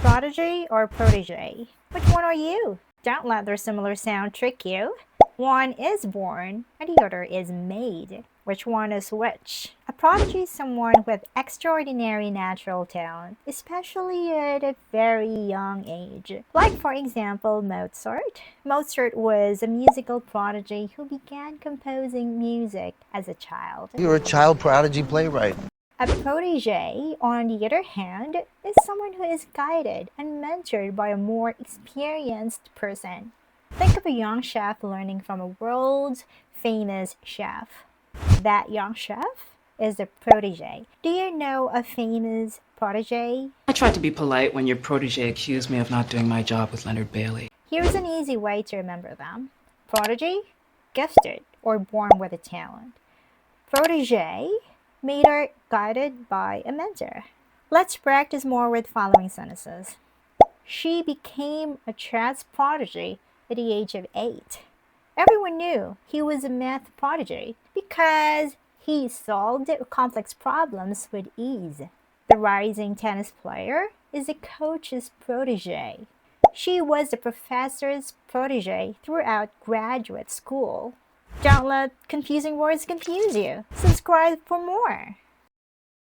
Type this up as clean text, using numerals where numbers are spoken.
Prodigy or Protégé? Which one are you? Don't let their similar sound trick you. One is born and the other is made. Which one is which? A prodigy is someone with extraordinary natural talent, especially at a very young age. Like, for example, Mozart. Mozart was a musical prodigy who began composing music as a child. You're a child prodigy playwright. A protege, on the other hand, is someone who is guided and mentored by a more experienced person. Think of a young chef learning from a world famous chef. That young chef is the protege. Do you know a famous protege? I tried to be polite when your protege accused me of not doing my job with Leonard Bailey. Here's an easy way to remember them. Prodigy, gifted or born with a talent. Protege, made or guided by a mentor. Let's practice more with following sentences. She became a chess prodigy at the age of 8. Everyone knew he was a math prodigy because he solved complex problems with ease. The rising tennis player is a coach's protege. She was the professor's protege throughout graduate school. Don't let confusing words confuse you. Subscribe for more.